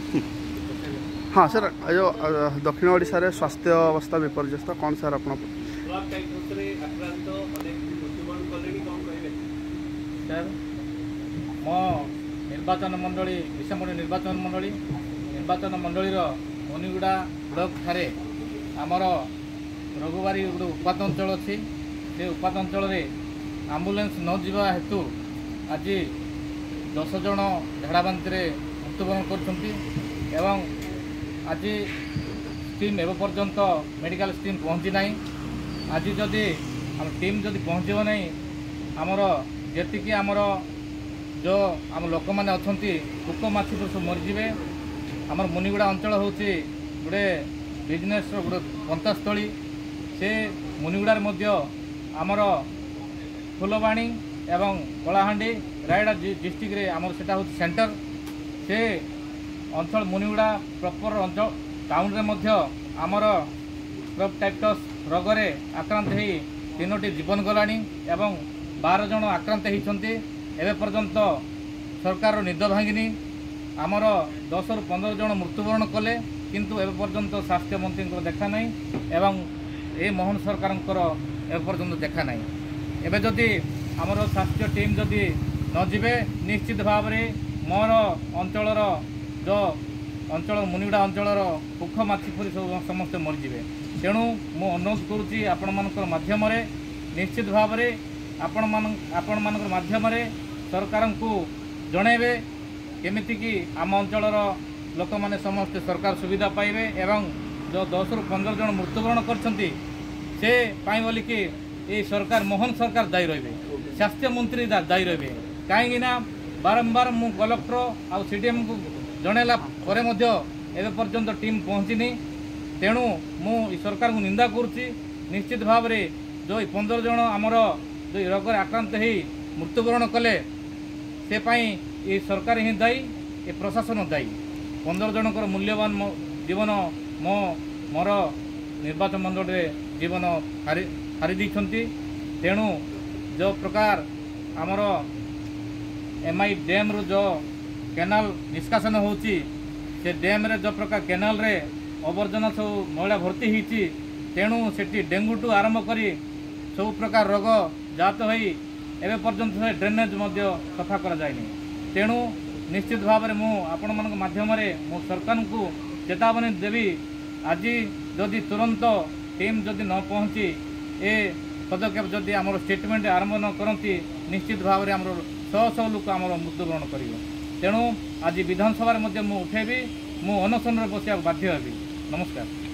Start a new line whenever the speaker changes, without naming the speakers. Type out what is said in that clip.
हाँ सर जो दक्षिण ओडिशा रे स्वास्थ्य अवस्था विपर्यस्त कौन सर आप
सर मो निर्वाचन मंडली विषमणी निर्वाचन मंडली मुनिगुड़ा ब्लॉक ठारे आमर रघुबारी गोटे उत्पाद अंचल अच्छी से उत्पाद अंचल आम्बुलांस न जावा हेतु आज 10 जन झाड़ाबांति मृत्युवरण कर आज टीम एवं पर्यंत मेडिकल टीम पहुँची ना आज जदि आम टीम जदि पहुँचब ना आमर जी आमर जो आम लोक मैंने अच्छा कुक माछी सब मरीजे आमर मुनिगुड़ा अंचल हूँ गोटे बिजनेस गोटे पंथस्थली से मुनिगुड़ार आमर फुलबाणी एवं कलाहांडी रायगड़ा डिस्ट्रिक्ट रे आमर सेटा हूँ सेंटर से अंचल मुनिगुड़ा प्रॉपर अंचल टाउन रे मध्य आमर क्रॉपटाइफस रोगरे आक्रांत हो 3टी जीवन गलानी एवं 12 जन आक्रांत होती एवं पर्यंत सरकार निद भांगिनी आमर 10 ରୁ 15 जन मृत्युवरण कले किंतु एवं पर्यंत स्वास्थ्य मंत्री देखा ना एवं ए मोहन सरकार एवं पर्यंत देखा ना एवं जदि आमर स्वास्थ्य टीम जदि न जीवे निश्चित भाव में मोर अंचलर जो अंचल मुनिगुड़ा अंचलर पुख माछीफुरी सब समस्ते मरीजे तेणु मु अनुरोध करुच्ची आपण माध्यम निश्चित भाव में आपण माध्यम सरकार को जनइबे केमिति कि आम अंचलर लोक मैंने समस्ते सरकार सुविधा पाइबे एवं जो 10 ରୁ 15 जन मृत्युवरण करछंती से पाई बोली कि ये सरकार मोहन सरकार दायी रहिबे स्वास्थ्य मंत्री दायी रहिबे कहीं बारंबार मु कलेक्टर आ सीडीएम को जनइला परे मध्य एवं पर्यंत टीम पहुँचीनी तेणु मु सरकार को निंदा करुच्ची निश्चित भाव में जो 15 जन आमर जो रोग आक्रांत हो मृत्युवरण कले से पाई ये सरकार ही दायी ये प्रशासन दायी 15 जनकर मूल्यवान जीवन मोर निर्वाचन मंडल रे जीवन हारी दी तेणु जो प्रकार आमर एमआई डैम रू जो केनाल निष्कासन होची से डैम रे जो प्रकार केनाल रे अवर्जना सब मैला भर्ती होती तेणु सेठी डेंगू टू आरंभ करी सब प्रकार रोग जात हो एवं पर्यंत ड्रेनेज सफा करा जायनि तेणु निश्चित भाव में मु आपण माध्यम मु सरकार को चेतावनी देवी आज जदि तुरंत टीम जदि न पहुँची ए पदक्षेप जदि आमर स्टेटमेंट आरंभ न करती निश्चित भाव में आमर 100 लोक आमर मृत्युवरण कर तेणु आज विधानसभा मु उठेबी मु अनशन बसिया बाध्य हेबी। नमस्कार।